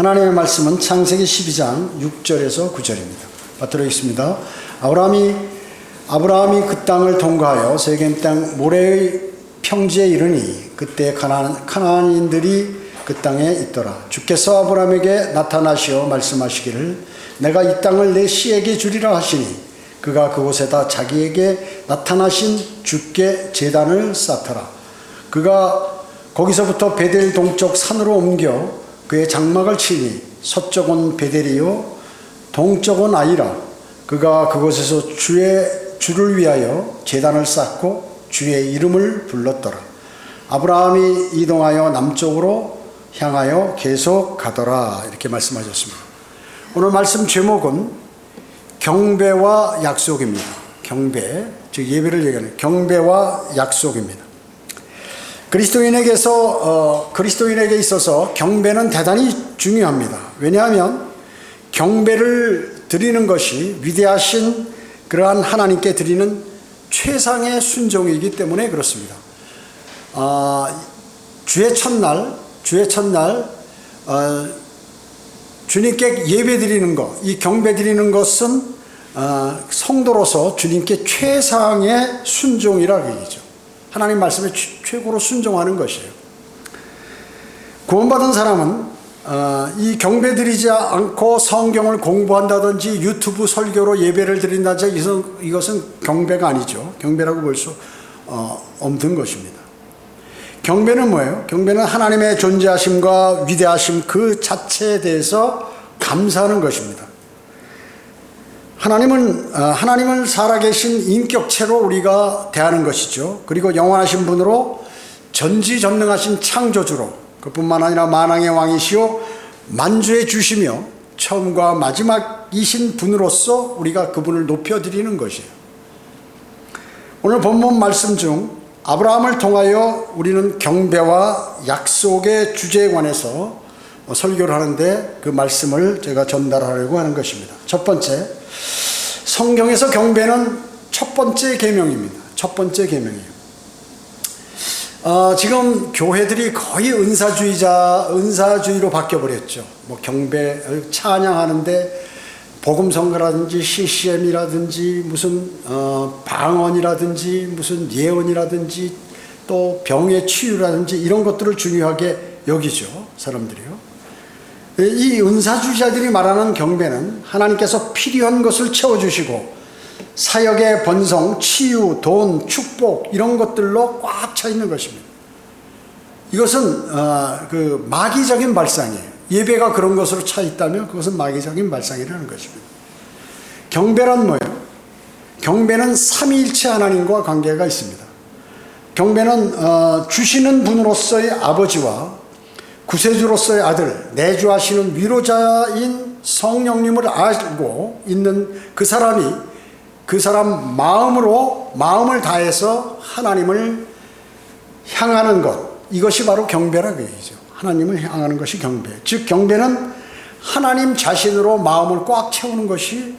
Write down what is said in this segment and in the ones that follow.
하나님의 말씀은 창세기 12장 6절에서 9절입니다. 받들어 있습니다. 아브라함이 그 땅을 통과하여 세겜 땅 모레의 평지에 이르니 그때 가나안인들이 그 땅에 있더라. 주께서 아브라함에게 나타나시어 말씀하시기를 내가 이 땅을 내 씨에게 주리라 하시니 그가 그곳에다 자기에게 나타나신 주께 제단을 쌓더라. 그가 거기서부터 베델 동쪽 산으로 옮겨 그의 장막을 치니 서쪽은 베델이요 동쪽은 아이라. 그가 그곳에서 주를 위하여 제단을 쌓고 주의 이름을 불렀더라. 아브라함이 이동하여 남쪽으로 향하여 계속 가더라. 이렇게 말씀하셨습니다. 오늘 말씀 제목은 경배와 약속입니다. 경배, 즉 예배를 얘기하는 경배와 약속입니다. 그리스도인에게 있어서 경배는 대단히 중요합니다. 왜냐하면 경배를 드리는 것이 위대하신 그러한 하나님께 드리는 최상의 순종이기 때문에 그렇습니다. 주의 첫날 주님께 예배 드리는 것, 이 경배 드리는 것은 성도로서 주님께 최상의 순종이라고 얘기죠. 하나님 말씀에 최고로 순종하는 것이에요. 구원받은 사람은 이 경배 드리지 않고 성경을 공부한다든지 유튜브 설교로 예배를 드린다든지 이것은 경배가 아니죠. 경배라고 볼 수 없는 것입니다. 경배는 뭐예요? 경배는 하나님의 존재하심과 위대하심 그 자체에 대해서 감사하는 것입니다. 하나님을 살아계신 인격체로 우리가 대하는 것이죠. 그리고 영원하신 분으로 전지전능하신 창조주로 그뿐만 아니라 만왕의 왕이시오 만주의 주시며 처음과 마지막이신 분으로서 우리가 그분을 높여드리는 것이에요. 오늘 본문 말씀 중 아브라함을 통하여 우리는 경배와 약속의 주제에 관해서 설교를 하는데 그 말씀을 제가 전달하려고 하는 것입니다. 첫 번째, 성경에서 경배는 첫 번째 계명입니다. 첫 번째 계명이에요. 지금 교회들이 거의 은사주의로 바뀌어버렸죠. 경배, 찬양하는데 복음성가라든지 CCM이라든지 무슨 방언이라든지 무슨 예언이라든지 또 병의 치유라든지 이런 것들을 중요하게 여기죠. 사람들이요. 이 은사주의자들이 말하는 경배는 하나님께서 필요한 것을 채워주시고 사역의 번성, 치유, 돈, 축복 이런 것들로 꽉 차 있는 것입니다. 이것은 그 마귀적인 발상이에요. 예배가 그런 것으로 차 있다면 그것은 마귀적인 발상이라는 것입니다. 경배란 뭐예요? 경배는 삼위일체 하나님과 관계가 있습니다. 경배는 주시는 분으로서의 아버지와 구세주로서의 아들, 내주하시는 위로자인 성령님을 알고 있는 그 사람 마음을 다해서 하나님을 향하는 것, 이것이 바로 경배라고 얘기죠. 하나님을 향하는 것이 경배. 즉 경배는 하나님 자신으로 마음을 꽉 채우는 것이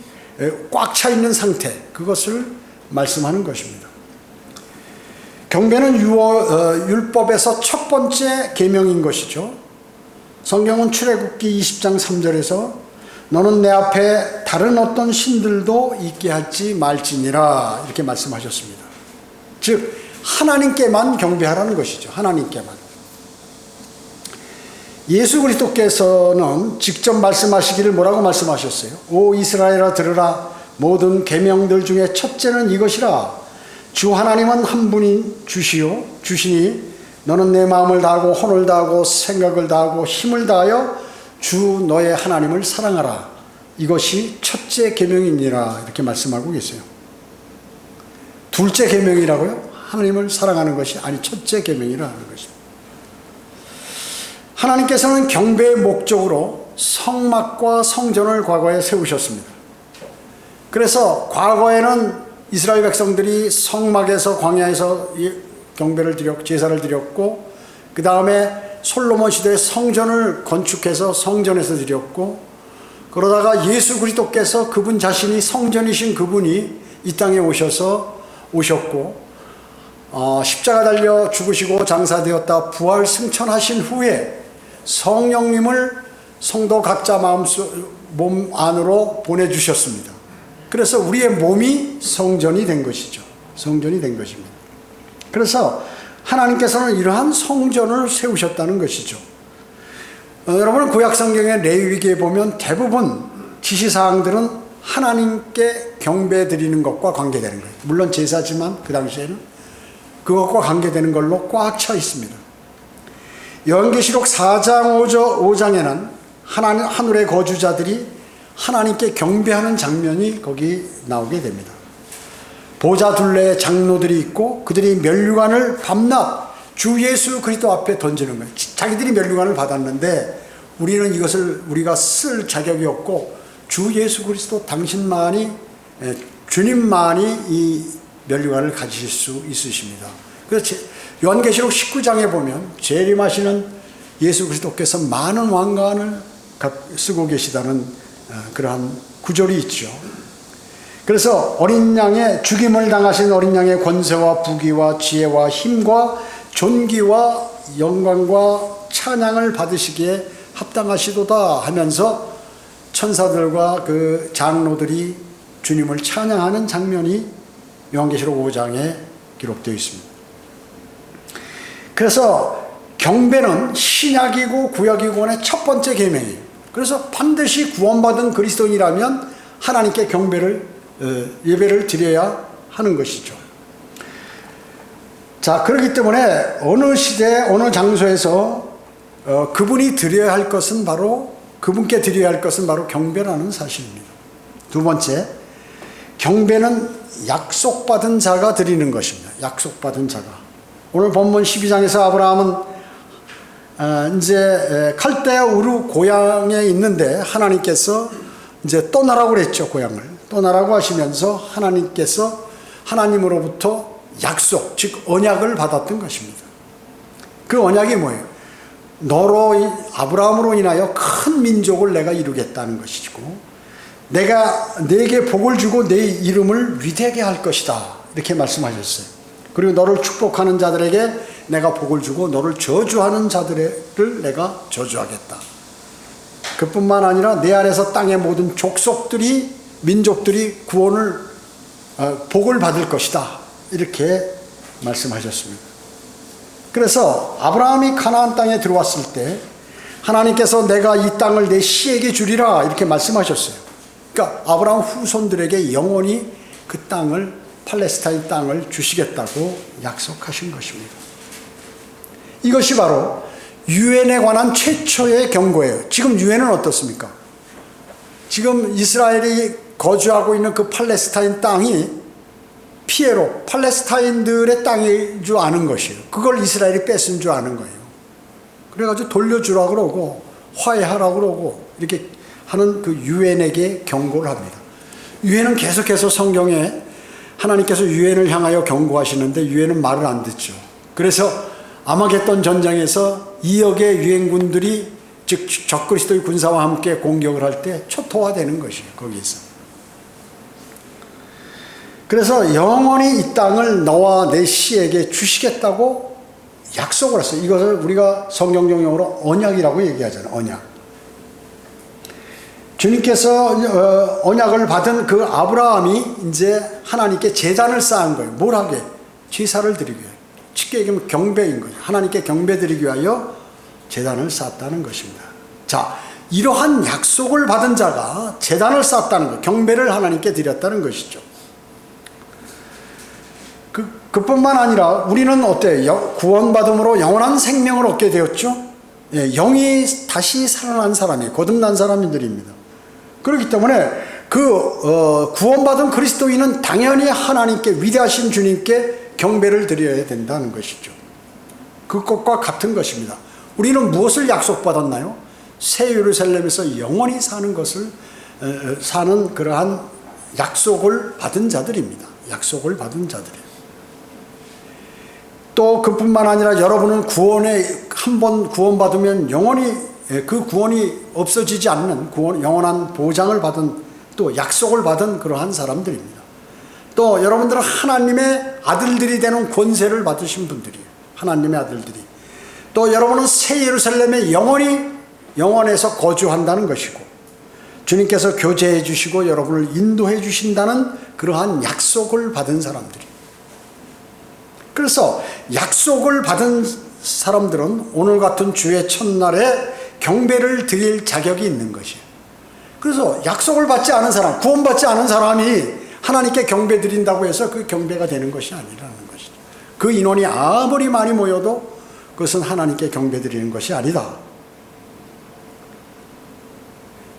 꽉 차 있는 상태, 그것을 말씀하는 것입니다. 경배는 율법에서 첫 번째 계명인 것이죠. 성경은 출애굽기 20장 3절에서 너는 내 앞에 다른 어떤 신들도 있게 할지 말지니라 이렇게 말씀하셨습니다. 즉 하나님께만 경배하라는 것이죠. 하나님께만. 예수 그리스도께서는 직접 말씀하시기를 뭐라고 말씀하셨어요? 오 이스라엘아 들으라. 모든 계명들 중에 첫째는 이것이라. 주 하나님은 한 분이 주시니 너는 내 마음을 다하고 혼을 다하고 생각을 다하고 힘을 다하여 주 너의 하나님을 사랑하라. 이것이 첫째 계명이니라 이렇게 말씀하고 계세요. 둘째 계명이라고요? 하나님을 사랑하는 것이 아니 첫째 계명이라는 것입니다. 하나님께서는 경배의 목적으로 성막과 성전을 과거에 세우셨습니다. 그래서 과거에는 이스라엘 백성들이 성막에서 광야에서 경배를 제사를 드렸고 그 다음에 솔로몬 시대에 성전을 건축해서 성전에서 드렸고 그러다가 예수 그리스도께서 그분 자신이 성전이신 그분이 이 땅에 오셨고 십자가 달려 죽으시고 장사되었다 부활 승천하신 후에 성령님을 성도 각자 몸 안으로 보내주셨습니다. 그래서 우리의 몸이 성전이 된 것이죠. 성전이 된 것입니다. 그래서 하나님께서는 이러한 성전을 세우셨다는 것이죠. 여러분 구약성경의 레위기에 보면 대부분 지시사항들은 하나님께 경배 드리는 것과 관계되는 거예요. 물론 제사지만 그 당시에는 그것과 관계되는 걸로 꽉 차 있습니다. 요한계시록 4장 5장에는 하늘의 거주자들이 하나님께 경배하는 장면이 거기 나오게 됩니다. 보좌 둘레에 장로들이 있고 그들이 면류관을 밤낮 주 예수 그리스도 앞에 던지는 거예요. 자기들이 면류관을 받았는데 우리는 이것을 우리가 쓸 자격이 없고 주 예수 그리스도 당신만이 주님만이 이 면류관을 가지실 수 있으십니다. 그래서 요한계시록 19장에 보면 재림하시는 예수 그리스도께서 많은 왕관을 쓰고 계시다는 그러한 구절이 있죠. 그래서 어린 양의 죽임을 당하신 어린 양의 권세와 부귀와 지혜와 힘과 존귀와 영광과 찬양을 받으시기에 합당하시도다 하면서 천사들과 그 장로들이 주님을 찬양하는 장면이 요한계시록 5장에 기록되어 있습니다. 그래서 경배는 신약이고 구약이고 간의 첫 번째 계명이에요. 그래서 반드시 구원받은 그리스도인이라면 하나님께 예배를 드려야 하는 것이죠. 자, 그렇기 때문에 어느 시대 어느 장소에서 그분께 드려야 할 것은 바로 경배라는 사실입니다. 두 번째, 경배는 약속받은 자가 드리는 것입니다. 약속받은 자가. 오늘 본문 12장에서 아브라함은 이제 칼데아 우르 고향에 있는데 하나님께서 이제 떠나라고 그랬죠. 고향을 떠나라고 하시면서 하나님께서 하나님으로부터 약속, 즉 언약을 받았던 것입니다. 그 언약이 뭐예요? 아브라함으로 인하여 큰 민족을 내가 이루겠다는 것이고 내가 네게 복을 주고 네 이름을 위대하게 할 것이다, 이렇게 말씀하셨어요. 그리고 너를 축복하는 자들에게 내가 복을 주고 너를 저주하는 자들을 내가 저주하겠다. 그뿐만 아니라 내 안에서 땅의 모든 족속들이, 민족들이 복을 받을 것이다, 이렇게 말씀하셨습니다. 그래서 아브라함이 가나안 땅에 들어왔을 때 하나님께서 내가 이 땅을 내 씨에게 주리라, 이렇게 말씀하셨어요. 그러니까 아브라함 후손들에게 영원히 그 땅을, 팔레스타인 땅을 주시겠다고 약속하신 것입니다. 이것이 바로 유엔에 관한 최초의 경고예요. 지금 유엔은 어떻습니까? 지금 이스라엘이 거주하고 있는 그 팔레스타인 땅이 피에로 팔레스타인들의 땅인 줄 아는 것이에요. 그걸 이스라엘이 뺏은 줄 아는 거예요. 그래가지고 돌려주라 그러고 화해하라 그러고 이렇게 하는 그 유엔에게 경고를 합니다. 유엔은 계속해서 성경에 하나님께서 유엔을 향하여 경고하시는데 유엔은 말을 안 듣죠. 그래서 아마겟돈 전쟁에서 2억의 유엔군들이, 즉 적그리스도의 군사와 함께 공격을 할 때 초토화되는 것이에요. 거기에서. 그래서 영원히 이 땅을 너와 내 씨에게 주시겠다고 약속을 했어요. 이것을 우리가 성경용어로 언약이라고 얘기하잖아요. 언약. 주님께서 언약을 받은 그 아브라함이 이제 하나님께 제단을 쌓은 거예요. 뭘 하게? 제사를 드리기 위해. 쉽게 얘기하면 경배인 거예요. 하나님께 경배 드리기 위하여 제단을 쌓았다는 것입니다. 자, 이러한 약속을 받은 자가 제단을 쌓았다는 것, 경배를 하나님께 드렸다는 것이죠. 그뿐만 아니라 우리는 어때요? 구원받음으로 영원한 생명을 얻게 되었죠. 예, 영이 다시 살아난 사람이, 거듭난 사람들입니다. 그렇기 때문에 구원받은 그리스도인은 당연히 하나님께, 위대하신 주님께 경배를 드려야 된다는 것이죠. 그것과 같은 것입니다. 우리는 무엇을 약속받았나요? 새 예루살렘에서 영원히 사는 그러한 약속을 받은 자들입니다. 약속을 받은 자들이에요. 또 그뿐만 아니라 여러분은 한 번 구원받으면 영원히 그 구원이 없어지지 않는 영원한 보장을 받은, 또 약속을 받은 그러한 사람들입니다. 또 여러분들은 하나님의 아들들이 되는 권세를 받으신 분들이에요. 하나님의 아들들이. 또 여러분은 새 예루살렘에 영원히 영원에서 거주한다는 것이고, 주님께서 교제해 주시고 여러분을 인도해 주신다는 그러한 약속을 받은 사람들이. 그래서 약속을 받은 사람들은 오늘 같은 주의 첫날에 경배를 드릴 자격이 있는 것이에요. 그래서 약속을 받지 않은 사람, 구원받지 않은 사람이 하나님께 경배 드린다고 해서 그 경배가 되는 것이 아니라는 것이죠. 그 인원이 아무리 많이 모여도 그것은 하나님께 경배 드리는 것이 아니다.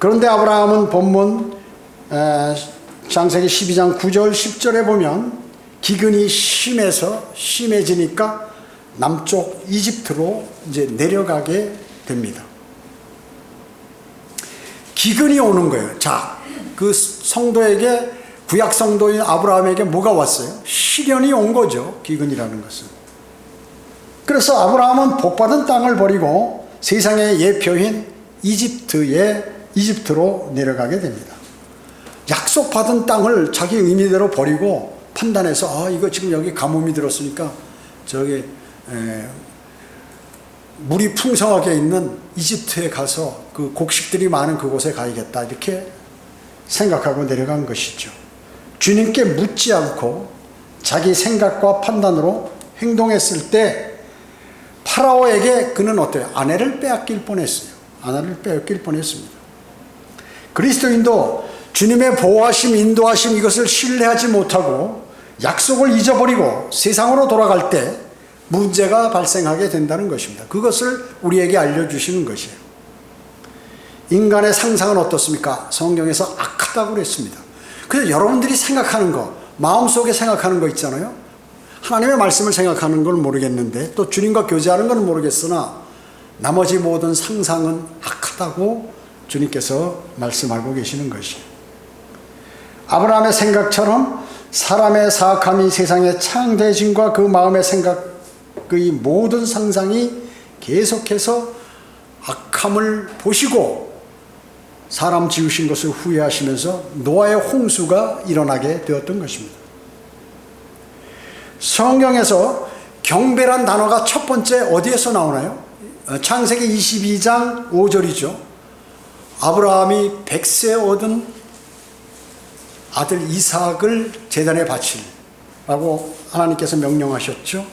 그런데 아브라함은 본문 창세기 12장 9절 10절에 보면 기근이 심해지니까 남쪽 이집트로 이제 내려가게 됩니다. 기근이 오는 거예요. 자, 그 성도에게, 구약 성도인 아브라함에게 뭐가 왔어요? 시련이 온 거죠. 기근이라는 것은. 그래서 아브라함은 복받은 땅을 버리고 세상의 예표인 이집트로 내려가게 됩니다. 약속받은 땅을 자기 의미대로 버리고 판단해서 이거 지금 여기 가뭄이 들었으니까 저기 물이 풍성하게 있는 이집트에 가서 그 곡식들이 많은 그곳에 가야겠다, 이렇게 생각하고 내려간 것이죠. 주님께 묻지 않고 자기 생각과 판단으로 행동했을 때 파라오에게 그는 어때요? 아내를 빼앗길 뻔했어요. 아내를 빼앗길 뻔했습니다. 그리스도인도 주님의 보호하심, 인도하심, 이것을 신뢰하지 못하고 약속을 잊어버리고 세상으로 돌아갈 때 문제가 발생하게 된다는 것입니다. 그것을 우리에게 알려주시는 것이에요. 인간의 상상은 어떻습니까? 성경에서 악하다고 그랬습니다. 그래서 여러분들이 생각하는 거, 마음속에 생각하는 거 있잖아요. 하나님의 말씀을 생각하는 건 모르겠는데 또 주님과 교제하는 건 모르겠으나 나머지 모든 상상은 악하다고 주님께서 말씀하고 계시는 것이에요. 아브라함의 생각처럼 사람의 사악함이 세상의 창대해짐과 그 마음의 생각, 그 모든 상상이 계속해서 악함을 보시고 사람 지으신 것을 후회하시면서 노아의 홍수가 일어나게 되었던 것입니다. 성경에서 경배란 단어가 첫 번째 어디에서 나오나요? 창세기 22장 5절이죠. 아브라함이 100세 얻은 아들 이삭을 제단에 바치라고 하나님께서 명령하셨죠.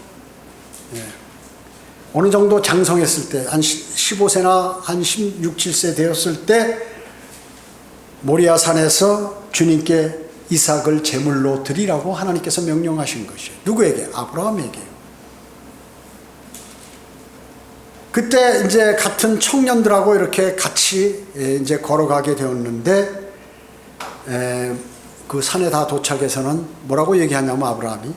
예. 어느 정도 장성했을 때, 한 15세나 한 16, 7세 되었을 때 모리아 산에서 주님께 이삭을 제물로 드리라고 하나님께서 명령하신 것이에요. 누구에게? 아브라함에게요. 그때 이제 같은 청년들하고 이렇게 같이 이제 걸어가게 되었는데, 그 산에 다 도착해서는 뭐라고 얘기하냐면 아브라함이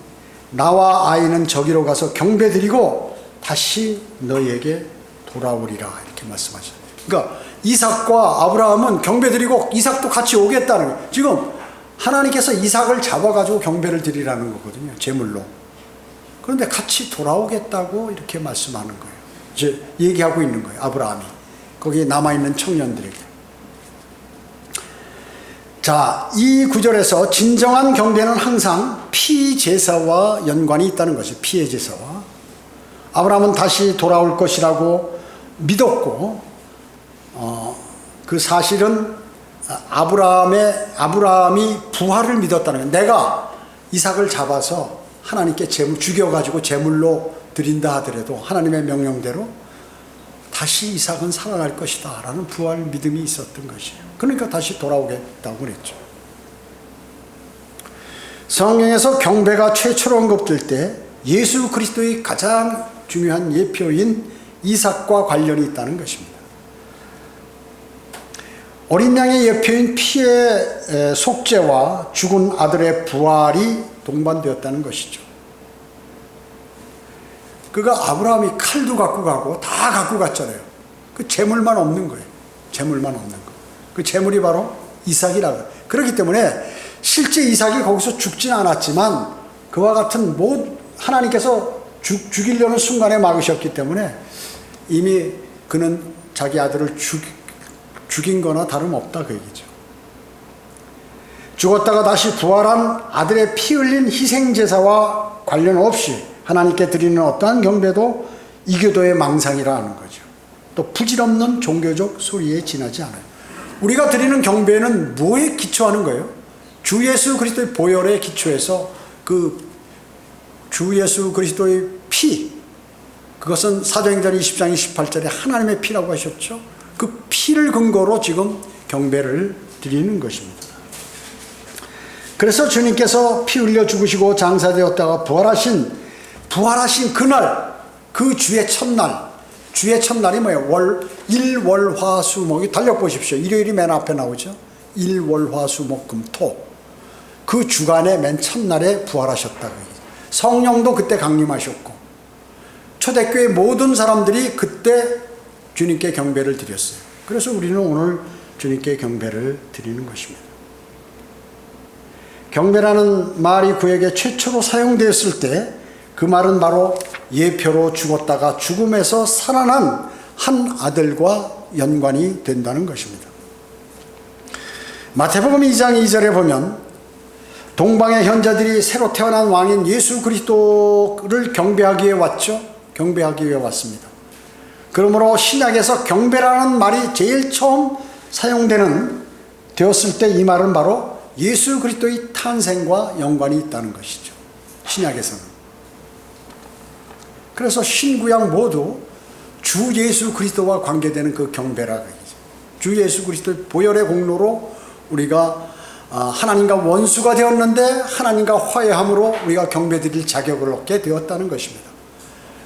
나와 아이는 저기로 가서 경배드리고 다시 너희에게 돌아오리라, 이렇게 말씀하셨어요. 그러니까 이삭과 아브라함은 경배드리고 이삭도 같이 오겠다는 거예요. 지금 하나님께서 이삭을 잡아가지고 경배를 드리라는 거거든요, 제물로. 그런데 같이 돌아오겠다고 이렇게 말씀하는 거예요. 이제 얘기하고 있는 거예요, 아브라함이. 거기에 남아있는 청년들에게. 자, 이 구절에서 진정한 경배는 항상 피제사와 연관이 있다는 것이죠. 피의 제사와. 아브라함은 다시 돌아올 것이라고 믿었고, 그 사실은 아브라함이 부활을 믿었다는 거예요. 내가 이삭을 잡아서 하나님께 죽여가지고 제물로 드린다 하더라도 하나님의 명령대로 다시 이삭은 살아날 것이다 라는 부활 믿음이 있었던 것이에요. 그러니까 다시 돌아오겠다고 그랬죠. 성경에서 경배가 최초로 언급될 때 예수 그리스도의 가장 중요한 예표인 이삭과 관련이 있다는 것입니다. 어린 양의 예표인 피의 속죄와 죽은 아들의 부활이 동반되었다는 것이죠. 그가 아브라함이 칼도 갖고 가고 다 갖고 갔잖아요. 그 재물만 없는 거예요. 재물만 없는 거. 그 재물이 바로 이삭이라고. 그렇기 때문에 실제 이삭이 거기서 죽지는 않았지만 그와 같은 하나님께서 죽이려는 순간에 막으셨기 때문에 이미 그는 자기 아들을 죽인 거나 다름없다, 그 얘기죠. 죽었다가 다시 부활한 아들의 피 흘린 희생제사와 관련 없이 하나님께 드리는 어떠한 경배도 이교도의 망상이라 하는 거죠. 또 부질없는 종교적 소리에 지나지 않아요. 우리가 드리는 경배는 뭐에 기초하는 거예요? 주 예수 그리스도의 보혈에 기초해서 그 주 예수 그리스도의 피, 그것은 사도행전 20장 28절에 하나님의 피라고 하셨죠. 그 피를 근거로 지금 경배를 드리는 것입니다. 그래서 주님께서 피 흘려 죽으시고 장사되었다가 부활하신 그날, 그 주의 첫날이 뭐예요? 일월화수목이 달력보십시오. 일요일이 맨 앞에 나오죠. 일월화수목금토, 그 주간의 맨 첫날에 부활하셨다고. 성령도 그때 강림하셨고 초대교회 모든 사람들이 그때 주님께 경배를 드렸어요. 그래서 우리는 오늘 주님께 경배를 드리는 것입니다. 경배라는 말이 그에게 최초로 사용되었을 때 그 말은 바로 예표로 죽었다가 죽음에서 살아난 한 아들과 연관이 된다는 것입니다. 마태복음 2장 2절에 보면 동방의 현자들이 새로 태어난 왕인 예수 그리스도를 경배하기 위해 왔죠. 경배하기 위해 왔습니다. 그러므로 신약에서 경배라는 말이 제일 처음 되었을 때 이 말은 바로 예수 그리스도의 탄생과 연관이 있다는 것이죠. 신약에서는. 그래서 신구약 모두 주 예수 그리스도와 관계되는 그 경배라고 얘기죠. 주 예수 그리스도의 보혈의 공로로 우리가 하나님과 원수가 되었는데 하나님과 화해함으로 우리가 경배드릴 자격을 얻게 되었다는 것입니다.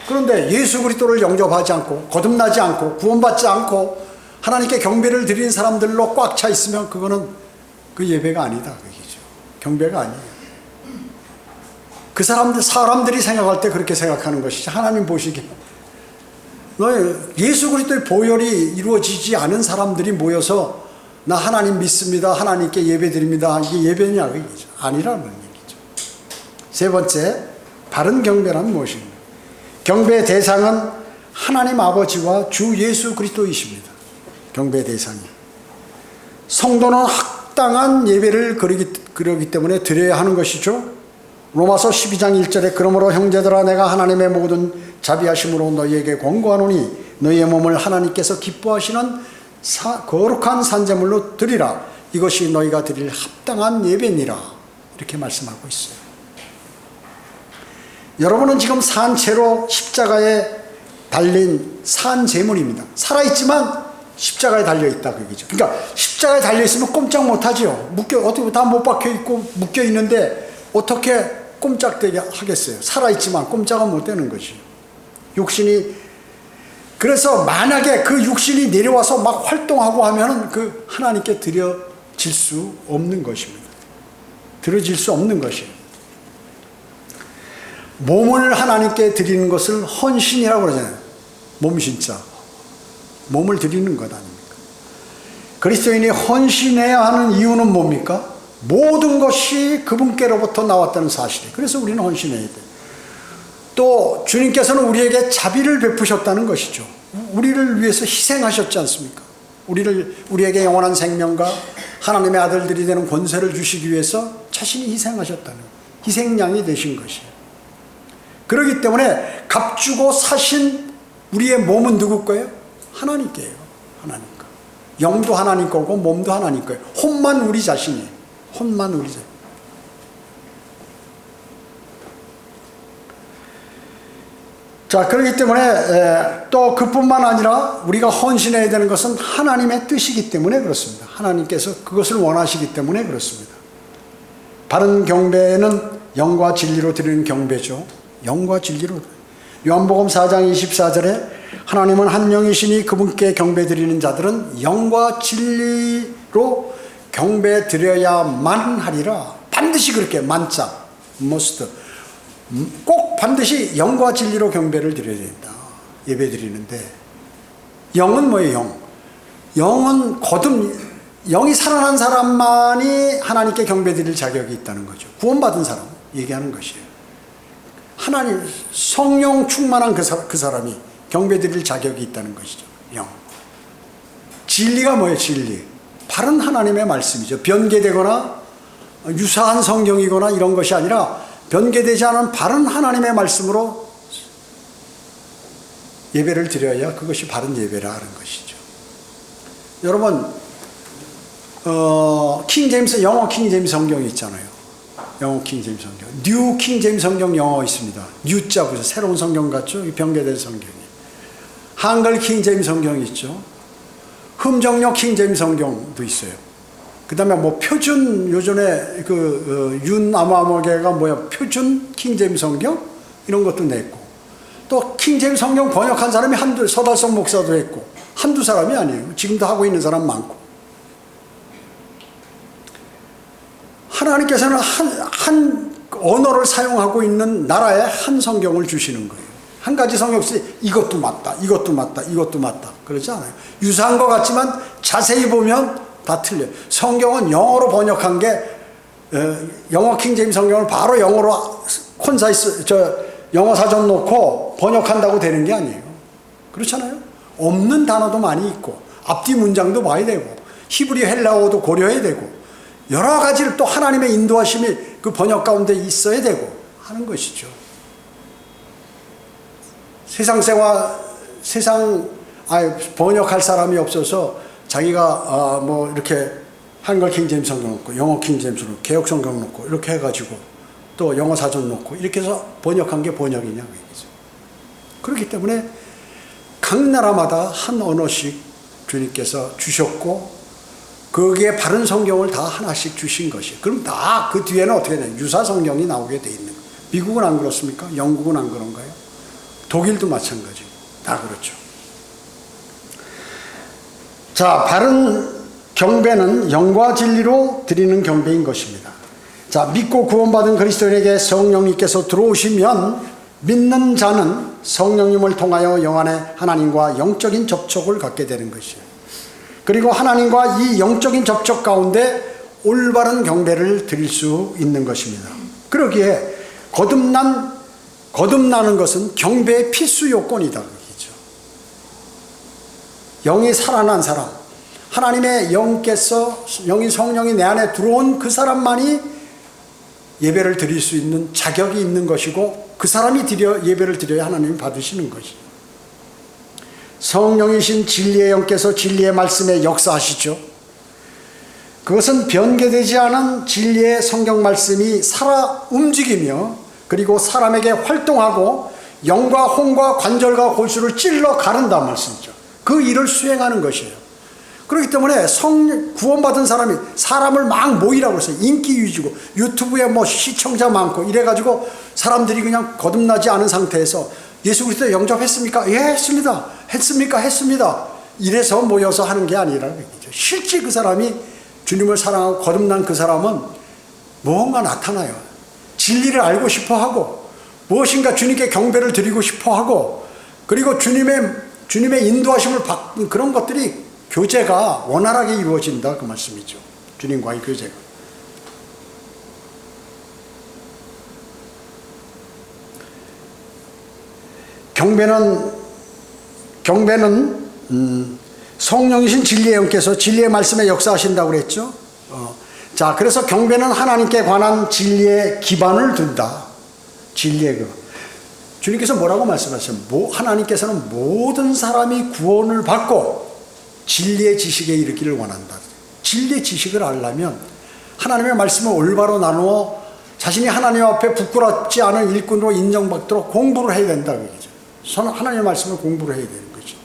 그런데 예수 그리스도를 영접하지 않고 거듭나지 않고 구원받지 않고 하나님께 경배를 드리는 사람들로 꽉 차 있으면 그거는 그 예배가 아니다 그 얘기죠. 경배가 아니에요. 그 사람들이 생각할 때 그렇게 생각하는 것이지 하나님 보시기에 예수 그리스도의 보혈이 이루어지지 않은 사람들이 모여서 나 하나님 믿습니다, 하나님께 예배 드립니다, 이게 예배냐 그 얘기죠. 아니라는 얘기죠. 세 번째, 바른 경배란 무엇입니까? 경배의 대상은 하나님 아버지와 주 예수 그리스도이십니다. 경배의 대상이. 성도는 합당한 예배를 그러기 때문에 드려야 하는 것이죠. 로마서 12장 1절에 그러므로 형제들아 내가 하나님의 모든 자비하심으로 너희에게 권고하노니 너희의 몸을 하나님께서 기뻐하시는 거룩한 산제물로 드리라. 이것이 너희가 드릴 합당한 예배니라. 이렇게 말씀하고 있어요. 여러분은 지금 산채로 십자가에 달린 산제물입니다. 살아있지만 십자가에 달려있다 그 얘기죠. 그러니까 십자가에 달려있으면 꼼짝 못하죠. 어떻게 다 못 박혀있고 묶여있는데 어떻게 꼼짝되게 하겠어요. 살아있지만 꼼짝은 못되는 것이죠. 그래서 만약에 그 육신이 내려와서 막 활동하고 하면은 그 하나님께 드려질 수 없는 것입니다. 드려질 수 없는 것이에요. 몸을 하나님께 드리는 것을 헌신이라고 그러잖아요. 몸신자. 몸을 드리는 것 아닙니까? 그리스도인이 헌신해야 하는 이유는 뭡니까? 모든 것이 그분께로부터 나왔다는 사실이에요. 그래서 우리는 헌신해야 돼요. 또 주님께서는 우리에게 자비를 베푸셨다는 것이죠. 우리를 위해서 희생하셨지 않습니까? 우리에게 영원한 생명과 하나님의 아들들이 되는 권세를 주시기 위해서 자신이 희생하셨다는, 희생양이 되신 것이에요. 그렇기 때문에 값주고 사신 우리의 몸은 누구 거예요? 하나님께요. 하나님 거. 영도 하나님 거고 몸도 하나님 거예요. 혼만 우리 자신이에요. 혼만 우리 자신. 자, 그렇기 때문에 또 그뿐만 아니라 우리가 헌신해야 되는 것은 하나님의 뜻이기 때문에 그렇습니다. 하나님께서 그것을 원하시기 때문에 그렇습니다. 바른 경배는 영과 진리로 드리는 경배죠. 영과 진리로. 요한복음 4장 24절에 하나님은 한 영이시니 그분께 경배 드리는 자들은 영과 진리로 경배 드려야만 하리라. 반드시 그렇게 만자, must. 꼭 반드시 영과 진리로 경배를 드려야 된다. 예배 드리는데 영은 뭐예요? 영은 영이 살아난 사람만이 하나님께 경배 드릴 자격이 있다는 거죠. 구원받은 사람 얘기하는 것이에요. 하나님 성령 충만한 그 사람이 경배 드릴 자격이 있다는 것이죠. 영. 진리가 뭐예요? 진리. 바른 하나님의 말씀이죠. 변개되거나 유사한 성경이거나 이런 것이 아니라 변개되지 않은 바른 하나님의 말씀으로 예배를 드려야 그것이 바른 예배라 하는 것이죠. 여러분, 킹제임스, 영어 킹제임스 성경이 있잖아요. 영어 킹제임스 성경. 뉴 킹제임스 성경 영어 있습니다. 뉴자 보세요. 새로운 성경 같죠? 이 병개된 성경이. 한글 킹제임스 성경이 있죠. 흠정역 킹제임스 성경도 있어요. 그 다음에 뭐 표준, 요전에 윤아마모게가 뭐야, 표준 킹제임스 성경? 이런 것도 냈고. 또 킹제임스 성경 번역한 사람이 서달성 목사도 했고, 한두 사람이 아니에요. 지금도 하고 있는 사람 많고. 하나님께서는 한 언어를 사용하고 있는 나라에 한 성경을 주시는 거예요. 한 가지 성경 없이 이것도 맞다, 이것도 맞다, 이것도 맞다. 그러지 않아요. 유사한 것 같지만 자세히 보면 다 틀려요. 성경은 영어로 번역한 게, 영어 킹제임스 성경을 바로 영어로 영어 사전 놓고 번역한다고 되는 게 아니에요. 그렇잖아요. 없는 단어도 많이 있고, 앞뒤 문장도 봐야 되고, 히브리 헬라어도 고려해야 되고, 여러 가지를 또 하나님의 인도하심이 그 번역 가운데 있어야 되고 하는 것이죠. 번역할 사람이 없어서 자기가 뭐 이렇게 한글 킹제임스 성경 놓고, 영어 킹제임스 놓고, 개역 성경 놓고 이렇게 해가지고 또 영어 사전 놓고 이렇게 해서 번역한 게 번역이냐 그 얘기죠. 그렇기 때문에 각 나라마다 한 언어씩 주님께서 주셨고, 거기에 바른 성경을 다 하나씩 주신 것이. 그럼 다 그 뒤에는 어떻게 되냐? 유사 성경이 나오게 돼 있는 거예요. 미국은 안 그렇습니까? 영국은 안 그런가요? 독일도 마찬가지. 다 그렇죠. 자, 바른 경배는 영과 진리로 드리는 경배인 것입니다. 자, 믿고 구원받은 그리스도인에게 성령님께서 들어오시면 믿는 자는 성령님을 통하여 영안에 하나님과 영적인 접촉을 갖게 되는 것이에요. 그리고 하나님과 이 영적인 접촉 가운데 올바른 경배를 드릴 수 있는 것입니다. 그러기에 거듭나는 것은 경배의 필수 요건이다. 그렇죠. 영이 살아난 사람, 하나님의 영이 성령이 내 안에 들어온 그 사람만이 예배를 드릴 수 있는 자격이 있는 것이고, 그 사람이 예배를 드려야 하나님이 받으시는 것이죠. 성령이신 진리의 영께서 진리의 말씀에 역사하시죠. 그것은 변개되지 않은 진리의 성경 말씀이 살아 움직이며, 그리고 사람에게 활동하고 영과 혼과 관절과 골수를 찔러 가른다 말씀이죠. 그 일을 수행하는 것이에요. 그렇기 때문에 구원받은 사람을 막 모이라고 했어요. 인기 위주고 유튜브에 뭐 시청자 많고 이래가지고 사람들이 그냥 거듭나지 않은 상태에서 예수 그리스도 영접했습니까? 예, 했습니다. 했습니까? 했습니다. 이래서 모여서 하는 게 아니라는 얘기죠. 실제 그 사람이 주님을 사랑하고 거듭난 그 사람은 무언가 나타나요. 진리를 알고 싶어 하고, 무엇인가 주님께 경배를 드리고 싶어 하고, 그리고 주님의 인도하심을 받는 그런 것들이 교제가 원활하게 이루어진다 그 말씀이죠. 주님과의 교제가. 경배는 성령이신 진리의 영께서 진리의 말씀에 역사하신다고 그랬죠. 자, 그래서 경배는 하나님께 관한 진리의 기반을 둔다. 진리의 주님께서 뭐라고 말씀하셨어요? 하나님께서는 모든 사람이 구원을 받고 진리의 지식에 이르기를 원한다. 진리의 지식을 알려면 하나님의 말씀을 올바로 나누어 자신이 하나님 앞에 부끄럽지 않은 일꾼으로 인정받도록 공부를 해야 된다. 그죠? 하나님의 말씀을 공부를 해야 되는 거죠.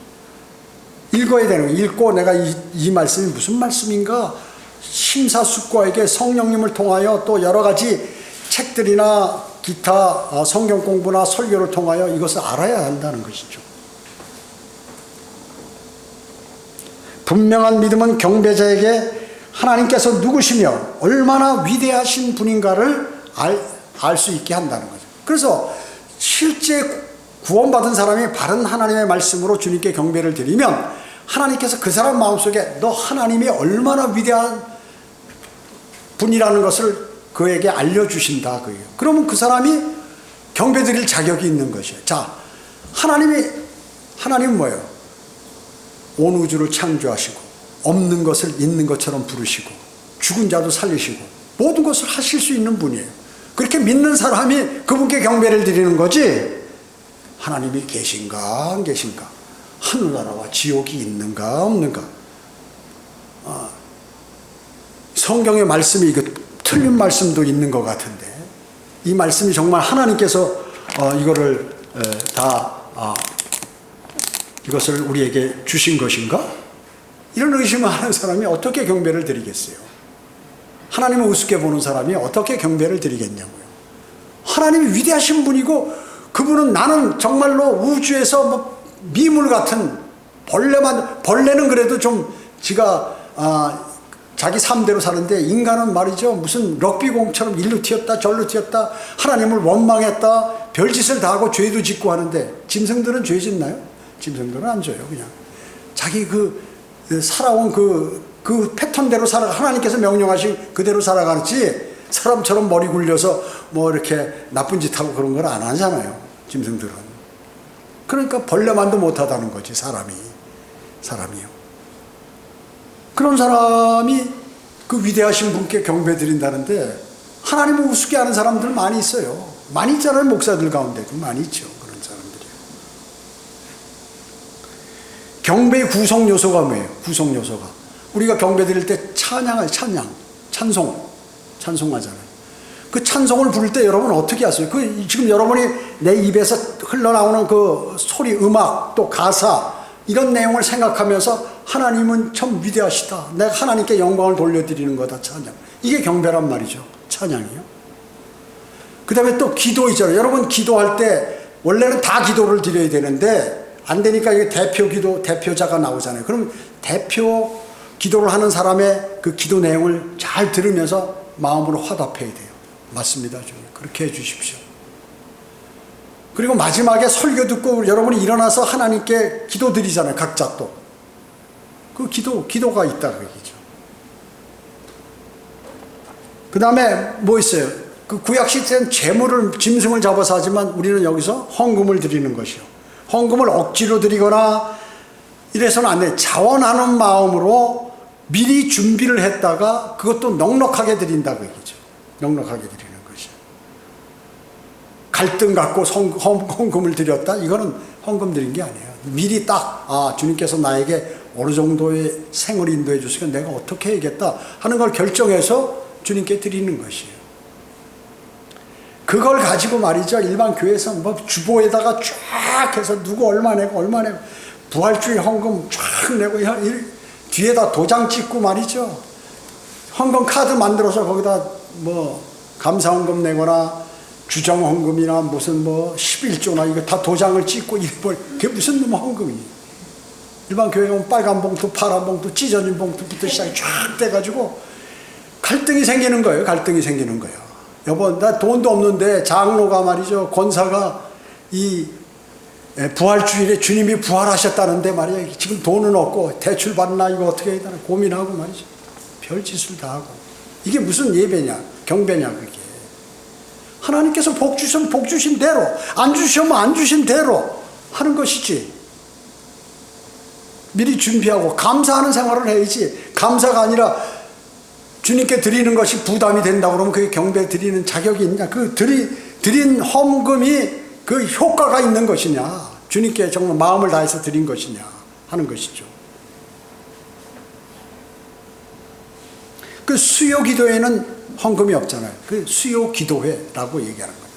읽어야 되는 거예요. 읽고 내가 이 말씀이 무슨 말씀인가 심사숙고에게 성령님을 통하여 또 여러 가지 책들이나 기타 성경 공부나 설교를 통하여 이것을 알아야 한다는 것이죠. 분명한 믿음은 경배자에게 하나님께서 누구시며 얼마나 위대하신 분인가를 알 수 있게 한다는 거죠. 그래서 실제 구원받은 사람이 바른 하나님의 말씀으로 주님께 경배를 드리면 하나님께서 그 사람 마음속에 너 하나님이 얼마나 위대한 분이라는 것을 그에게 알려주신다. 그러면 그 사람이 경배 드릴 자격이 있는 것이에요. 자, 하나님은 뭐예요? 온 우주를 창조하시고 없는 것을 있는 것처럼 부르시고 죽은 자도 살리시고 모든 것을 하실 수 있는 분이에요. 그렇게 믿는 사람이 그분께 경배를 드리는 거지, 하나님이 계신가 안 계신가, 하늘나라와 지옥이 있는가 없는가. 성경의 말씀이 이거 틀린 말씀도 있는 것 같은데, 이 말씀이 정말 하나님께서 이거를 이것을 우리에게 주신 것인가? 이런 의심을 하는 사람이 어떻게 경배를 드리겠어요? 하나님을 우습게 보는 사람이 어떻게 경배를 드리겠냐고요. 하나님이 위대하신 분이고, 그분은 나는 정말로 우주에서 뭐 미물 같은 벌레는 그래도 좀 지가 자기 삶대로 사는데, 인간은 말이죠, 무슨 럭비공처럼 일로 튀었다 절로 튀었다, 하나님을 원망했다, 별짓을 다 하고 죄도 짓고 하는데, 짐승들은 죄 짓나요? 짐승들은 안 져요. 그냥 자기 살아온 그 패턴대로 하나님께서 명령하신 그대로 살아가지, 사람처럼 머리 굴려서 뭐 이렇게 나쁜 짓 하고 그런 걸 안 하잖아요, 짐승들은. 그러니까 벌레만도 못하다는 거지, 사람이요. 그런 사람이 그 위대하신 분께 경배 드린다는데, 하나님을 우습게 하는 사람들 많이 있어요. 많이 있잖아요. 목사들 가운데도 많이 있죠, 그런 사람들이. 경배의 구성 요소가 뭐예요? 구성 요소가, 우리가 경배 드릴 때 찬송하잖아요. 그 찬송을 부를 때 여러분 어떻게 하세요? 지금 여러분이 내 입에서 흘러나오는 그 소리, 음악, 또 가사, 이런 내용을 생각하면서 하나님은 참 위대하시다, 내가 하나님께 영광을 돌려드리는 거다, 찬양. 이게 경배란 말이죠, 찬양이요. 그 다음에 또 기도 있잖아요. 여러분 기도할 때 원래는 다 기도를 드려야 되는데 안 되니까 이게 대표자가 나오잖아요. 그럼 대표 기도를 하는 사람의 그 기도 내용을 잘 들으면서 마음으로 화답해야 돼요. 맞습니다, 주님. 그렇게 해 주십시오. 그리고 마지막에 설교 듣고 여러분이 일어나서 하나님께 기도 드리잖아요, 각자 또. 그 기도가 있다, 그 얘기죠. 그 다음에 뭐 있어요? 그 구약 시대는 짐승을 잡아서 하지만, 우리는 여기서 헌금을 드리는 것이요. 헌금을 억지로 드리거나 이래서는 안 돼. 자원하는 마음으로 미리 준비를 했다가 그것도 넉넉하게 드린다, 그 얘기죠. 넉넉하게 드리는 것이. 갈등 갖고 헌금을 드렸다, 이거는 헌금 드린 게 아니에요. 미리 딱 주님께서 나에게 어느 정도의 생을 인도해 주시면 내가 어떻게 해야겠다 하는 걸 결정해서 주님께 드리는 것이에요. 그걸 가지고 말이죠, 일반 교회에서 뭐 주보에다가 쫙 해서 누구 얼마 내고 부활주의 헌금 쫙 내고 뒤에다 도장 찍고 말이죠, 헌금 카드 만들어서 거기다 뭐 감사헌금 내거나 주정헌금이나 무슨 뭐 11조나 이거 다 도장을 찍고 그게 무슨 놈의 헌금이에요. 일반 교회 가면 빨간 봉투, 파란 봉투, 찢어진 봉투부터 시작이 쫙 돼가지고 갈등이 생기는 거예요. 여보, 나 돈도 없는데 장로가 말이죠, 권사가 이 부활주일에 주님이 부활하셨다는데 말이야, 지금 돈은 없고 대출 받나 이거 어떻게 해야 되나 고민하고 말이죠. 별짓을 다 하고. 이게 무슨 예배냐, 경배냐, 그게. 하나님께서 복 주시면 복 주신 대로, 안 주시면 안 주신 대로 하는 것이지. 미리 준비하고 감사하는 생활을 해야지. 감사가 아니라 주님께 드리는 것이 부담이 된다고 그러면 그게 경배 드리는 자격이 있냐? 그 드린 헌금이 그 효과가 있는 것이냐? 주님께 정말 마음을 다해서 드린 것이냐? 하는 것이죠. 그 수요 기도회는 헌금이 없잖아요. 그 수요 기도회라고 얘기하는 거예요.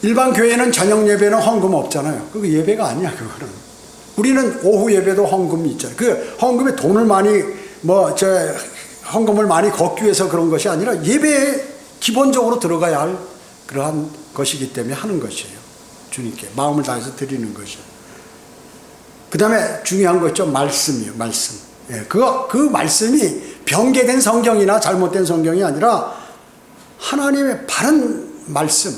일반 교회는 저녁 예배는 헌금 없잖아요. 그거 예배가 아니야, 그거는. 우리는 오후 예배도 헌금이 있잖아요. 그 헌금에 돈을 많이 헌금을 많이 걷기 위해서 그런 것이 아니라 예배에 기본적으로 들어가야 할 그러한 것이기 때문에 하는 것이에요. 주님께 마음을 다해서 드리는 것이에요. 그 다음에 중요한 거 있죠. 말씀이요. 말씀. 예, 그 말씀이 변개된 성경이나 잘못된 성경이 아니라 하나님의 바른 말씀,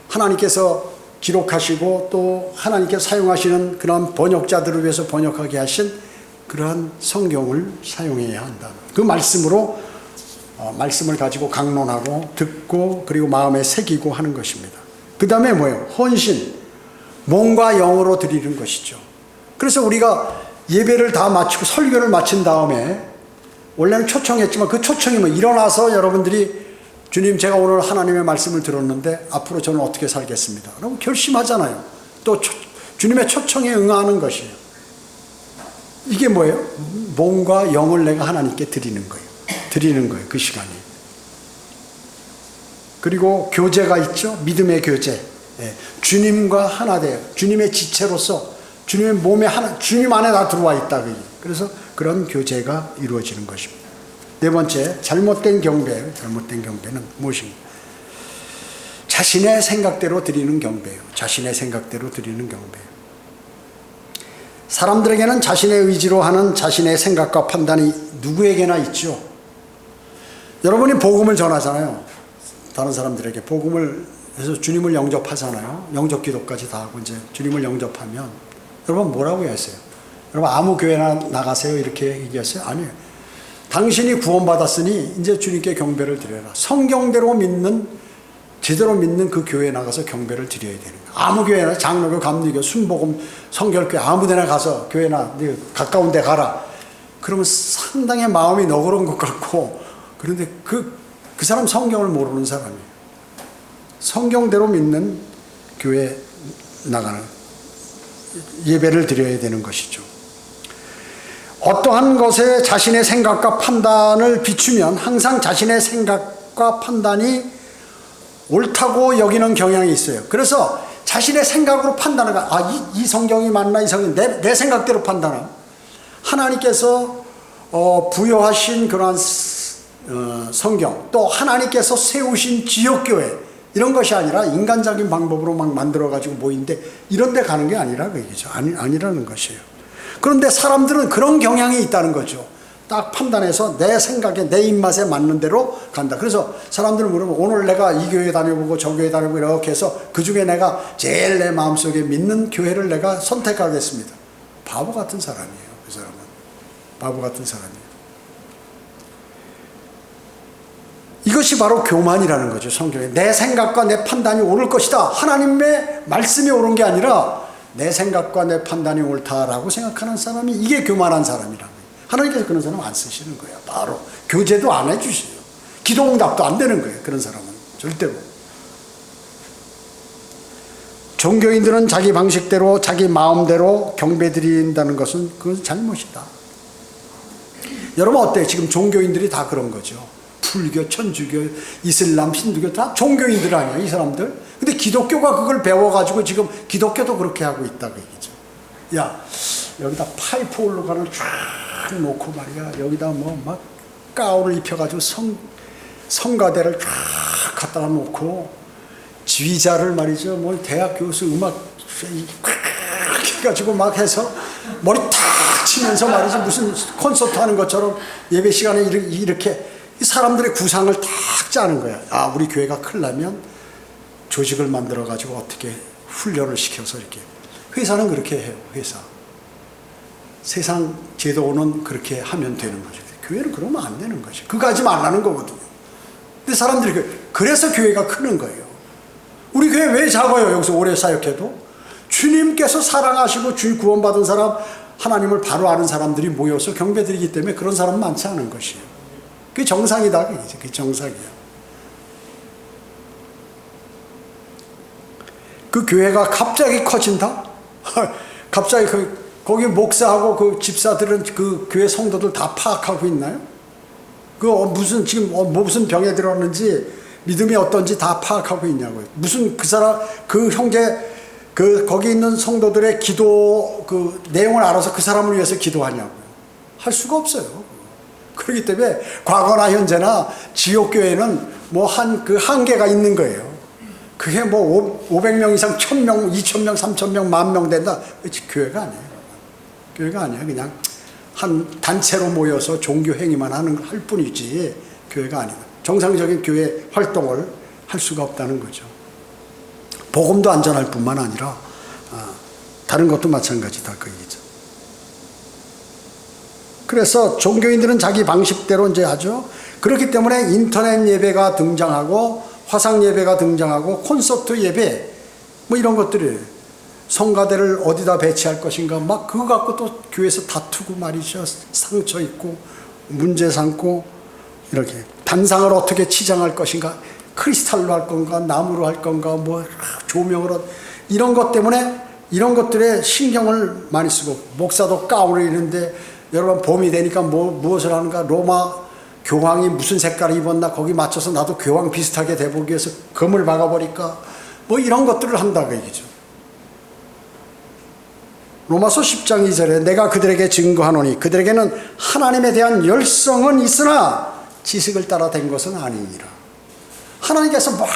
하나님께서 기록하시고 또 하나님께서 사용하시는 그런 번역자들을 위해서 번역하게 하신 그러한 성경을 사용해야 한다. 그 말씀으로 말씀을 가지고 강론하고 듣고 그리고 마음에 새기고 하는 것입니다. 그 다음에 뭐예요? 헌신, 몸과 영으로 드리는 것이죠. 그래서 우리가 예배를 다 마치고 설교를 마친 다음에 원래는 초청했지만 그 초청이 뭐 일어나서 여러분들이 주님, 제가 오늘 하나님의 말씀을 들었는데 앞으로 저는 어떻게 살겠습니다. 라고 결심하잖아요. 또 주님의 초청에 응하는 것이에요. 이게 뭐예요? 몸과 영을 내가 하나님께 드리는 거예요. 드리는 거예요. 그 시간이. 그리고 교제가 있죠. 믿음의 교제. 주님과 하나 돼요. 주님의 지체로서 주님의 몸에 하나, 주님 안에 다 들어와 있다. 그래서 그런 교제가 이루어지는 것입니다. 네 번째, 잘못된 경배예요. 잘못된 경배는 무엇입니까? 자신의 생각대로 드리는 경배예요. 자신의 생각대로 드리는 경배예요. 사람들에게는 자신의 의지로 하는 자신의 생각과 판단이 누구에게나 있죠. 여러분이 복음을 전하잖아요. 다른 사람들에게 복음을 해서 주님을 영접하잖아요. 영접 기도까지 다 하고 이제 주님을 영접하면 여러분 뭐라고 했어요? 여러분 아무 교회나 나가세요 이렇게 얘기했어요? 아니에요. 당신이 구원받았으니 이제 주님께 경배를 드려라. 성경대로 믿는, 제대로 믿는 그 교회에 나가서 경배를 드려야 되는 거예요. 아무 교회나 장로교, 감리교, 순복음, 성결교회 아무 데나 가서 교회나 가까운 데 가라. 그러면 상당히 마음이 너그러운 것 같고, 그런데 그 사람 성경을 모르는 사람이에요. 성경대로 믿는 교회에 나가는 예배를 드려야 되는 것이죠. 어떠한 것에 자신의 생각과 판단을 비추면 항상 자신의 생각과 판단이 옳다고 여기는 경향이 있어요. 그래서 자신의 생각으로 판단을 이 성경이 맞나, 이 성경이 내 생각대로 판단함. 하나님께서 부여하신 그러한 성경, 또 하나님께서 세우신 지역교회, 이런 것이 아니라 인간적인 방법으로 막 만들어가지고 모이는데 이런 데 가는 게 아니라 그 얘기죠. 아니라는 것이에요. 그런데 사람들은 그런 경향이 있다는 거죠. 딱 판단해서 내 생각에, 내 입맛에 맞는 대로 간다. 그래서 사람들은 물으면 오늘 내가 이 교회 다녀보고 저 교회 다녀보고 이렇게 해서 그 중에 내가 제일 내 마음속에 믿는 교회를 내가 선택하겠습니다. 바보 같은 사람이에요. 그 사람은. 바보 같은 사람이에요. 이것이 바로 교만이라는 거죠. 성경에. 내 생각과 내 판단이 옳을 것이다. 하나님의 말씀이 옳은 게 아니라 내 생각과 내 판단이 옳다라고 생각하는 사람이, 이게 교만한 사람이라는 거예요. 하나님께서 그런 사람 안 쓰시는 거예요. 바로 교제도 안 해주세요. 기도응답도 안 되는 거예요. 그런 사람은 절대로. 종교인들은 자기 방식대로 자기 마음대로 경배 드린다는 것은 그건 잘못이다. 여러분 어때요? 지금 종교인들이 다 그런 거죠. 불교, 천주교, 이슬람, 힌두교 다 종교인들 아니야, 이 사람들? 근데 기독교가 그걸 배워가지고 지금 기독교도 그렇게 하고 있다고 얘기죠. 야, 여기다 파이프 올라가는 쫙 놓고 말이야. 여기다 뭐 막 가운을 입혀가지고 성가대를 쫙 갖다가 놓고 지휘자를 말이죠. 뭐 대학 교수 음악 꽉 해가지고 막 해서 머리 탁 치면서 말이죠. 무슨 콘서트 하는 것처럼 예배 시간에 이렇게 이 사람들의 구상을 탁 짜는 거야. 아, 우리 교회가 크려면 조직을 만들어가지고 어떻게 훈련을 시켜서 이렇게. 회사는 그렇게 해요. 회사. 세상 제도는 그렇게 하면 되는 거죠. 교회는 그러면 안 되는 거죠. 그거 하지 말라는 거거든요. 근데 사람들이 그래서 교회가 크는 거예요. 우리 교회 왜 작아요? 여기서 오래 사역해도 주님께서 사랑하시고 주 구원받은 사람, 하나님을 바로 아는 사람들이 모여서 경배드리기 때문에 그런 사람은 많지 않은 것이에요. 그게 정상이다. 그게 정상이야. 그 교회가 갑자기 커진다? 갑자기 거기 목사하고 그 집사들은 그 교회 성도들 다 파악하고 있나요? 무슨 병에 들었는지, 믿음이 어떤지 다 파악하고 있냐고요. 무슨 그 형제, 거기 있는 성도들의 기도, 내용을 알아서 그 사람을 위해서 기도하냐고요. 할 수가 없어요. 그렇기 때문에 과거나 현재나 지옥교회는 한계가 있는 거예요. 그게 500명 이상, 1000명, 2000명, 3000명, 10,000명 된다. 교회가 아니에요. 교회가 아니에요. 그냥 한 단체로 모여서 종교 행위만 할 뿐이지 교회가 아니에요. 정상적인 교회 활동을 할 수가 없다는 거죠. 복음도 안전할 뿐만 아니라 다른 것도 마찬가지다 그 얘기죠. 그래서 종교인들은 자기 방식대로 이제 하죠. 그렇기 때문에 인터넷 예배가 등장하고 화상 예배가 등장하고 콘서트 예배 이런 것들이, 성가대를 어디다 배치할 것인가 막 그거 갖고 또 교회에서 다투고 말이죠. 상처 있고 문제 삼고 이렇게. 단상을 어떻게 치장할 것인가, 크리스탈로 할 건가, 나무로 할 건가, 뭐 조명으로, 이런 것 때문에 이런 것들에 신경을 많이 쓰고, 목사도 가운을 입는데 여러분 봄이 되니까 무엇을 하는가, 로마 교황이 무슨 색깔을 입었나 거기 맞춰서 나도 교황 비슷하게 돼보기 위해서 금을 박아버릴까, 뭐 이런 것들을 한다고 얘기죠. 로마서 10장 2절에 내가 그들에게 증거하노니 그들에게는 하나님에 대한 열성은 있으나 지식을 따라 된 것은 아니니라. 하나님께서 막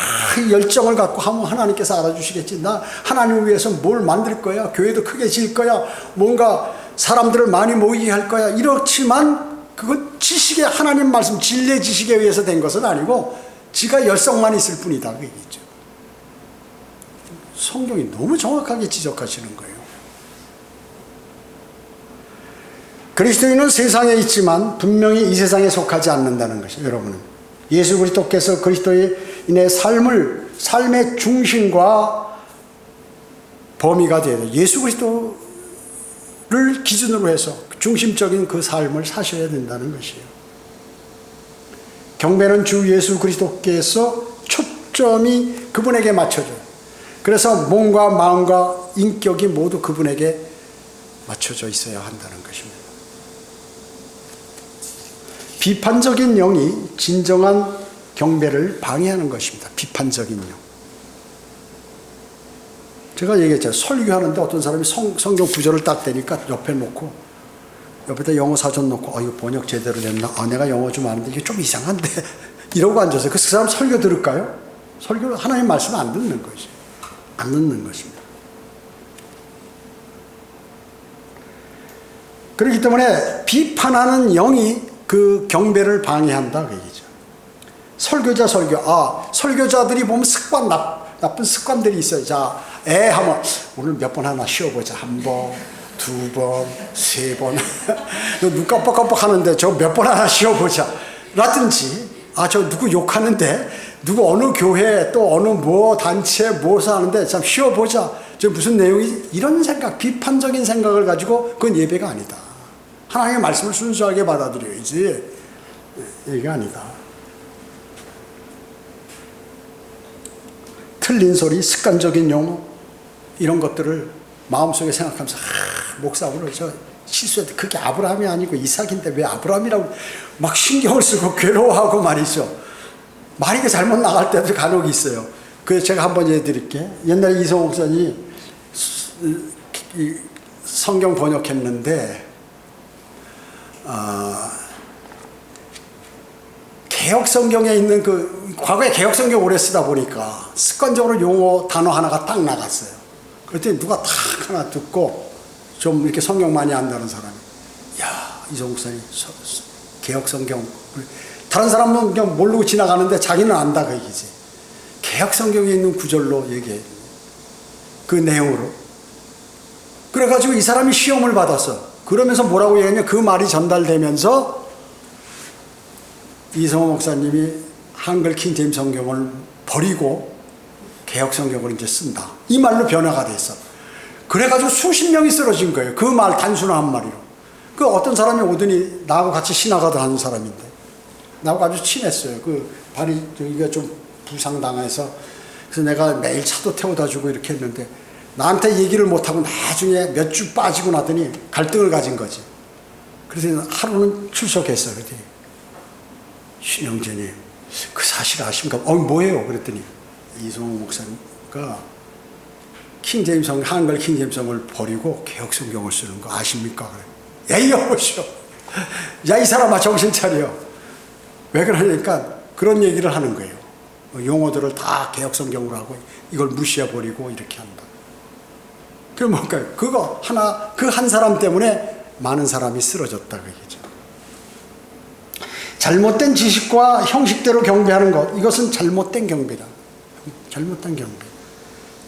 열정을 갖고 하면 하나님께서 알아주시겠지. 나 하나님을 위해서 뭘 만들 거야, 교회도 크게 지을 거야, 뭔가 사람들을 많이 모이게 할 거야, 이렇지만 그건 지식의, 하나님 말씀 진리의 지식에 의해서 된 것은 아니고 지가 열성만 있을 뿐이다, 그 얘기죠. 성경이 너무 정확하게 지적하시는 거예요. 그리스도인은 세상에 있지만 분명히 이 세상에 속하지 않는다는 것이에요. 여러분은 예수 그리스도께서 그리스도인의 삶의 중심과 범위가 되어야 돼요. 예수 그리스도를 기준으로 해서 중심적인 그 삶을 사셔야 된다는 것이에요. 경배는 주 예수 그리스도께서 초점이 그분에게 맞춰져요. 그래서 몸과 마음과 인격이 모두 그분에게 맞춰져 있어야 한다는 것입니다. 비판적인 영이 진정한 경배를 방해하는 것입니다. 비판적인 영. 제가 얘기했잖아요. 설교하는데 어떤 사람이 성경 구절을 딱 대니까 옆에 놓고, 옆에다 영어 사전 놓고, 이거 번역 제대로 됐나? 내가 영어 좀 아는데 이게 좀 이상한데? 이러고 앉아서 그 사람 설교 들을까요? 설교, 하나님 말씀 안 듣는 것이. 안 듣는 것입니다. 그렇기 때문에 비판하는 영이 그 경배를 방해한다, 그 얘기죠. 설교자들이 보면 나쁜 습관들이 있어요. 자, 하면 오늘 몇 번 하나 쉬어보자. 한 번, 두 번, 세 번. 눈 깜빡깜빡 하는데 저 몇 번 하나 쉬어보자. 라든지, 저 누구 욕하는데, 누구 어느 교회 또 어느 단체 무엇을 하는데 참 쉬어보자. 저 무슨 내용이, 이런 생각, 비판적인 생각을 가지고 그건 예배가 아니다. 하나님의 말씀을 순수하게 받아들여야지. 이게 아니다. 틀린 소리, 습관적인 용어, 이런 것들을 마음속에 생각하면서 목사 오늘 저 실수했는데 그게 아브라함이 아니고 이삭인데 왜 아브라함이라고 막 신경을 쓰고 괴로워하고 말이죠. 만약에 잘못 나갈 때도 간혹 있어요. 그래서 제가 한번 얘기해드릴게. 옛날에 이성호 목사님이 성경 번역했는데 개혁성경에 있는 과거에 개혁성경 오래 쓰다 보니까 습관적으로 용어 단어 하나가 딱 나갔어요. 그랬더니 누가 탁 하나 듣고 좀 이렇게 성경 많이 안다는 사람이, 이성 목사님 개혁성경, 다른 사람은 그냥 모르고 지나가는데 자기는 안다, 그 얘기지. 개혁성경에 있는 구절로 얘기해. 그 내용으로. 그래가지고 이 사람이 시험을 받았어. 그러면서 뭐라고 얘기했냐, 그 말이 전달되면서 이성호 목사님이 한글 킹제임스 성경을 버리고 개혁 성경을 이제 쓴다, 이 말로 변화가 됐어. 그래가지고 수십 명이 쓰러진 거예요. 그 말, 단순한 한 마리로. 그 어떤 사람이 오더니 나하고 같이 신학하던 하는 사람인데 나하고 아주 친했어요. 발이 여기가 좀 부상당해서, 그래서 내가 매일 차도 태워다 주고 이렇게 했는데 나한테 얘기를 못하고 나중에 몇 주 빠지고 나더니 갈등을 가진 거지. 그래서 하루는 출석했어요. 그랬더니 신영재님 그 사실 아십니까? 뭐예요? 그랬더니 이성호 목사님과 킹제임스 한글 킹제임스성을 버리고 개혁성경을 쓰는 거 아십니까? 그래. 여보시오. 이 사람아 정신 차려. 왜 그러니까 그런 얘기를 하는 거예요. 용어들을 다 개혁성경으로 하고 이걸 무시해버리고 이렇게 한다. 그게 뭘까요? 그 한 사람 때문에 많은 사람이 쓰러졌다, 그 얘기죠. 잘못된 지식과 형식대로 경배하는 것, 이것은 잘못된 경배다. 잘못된 경배.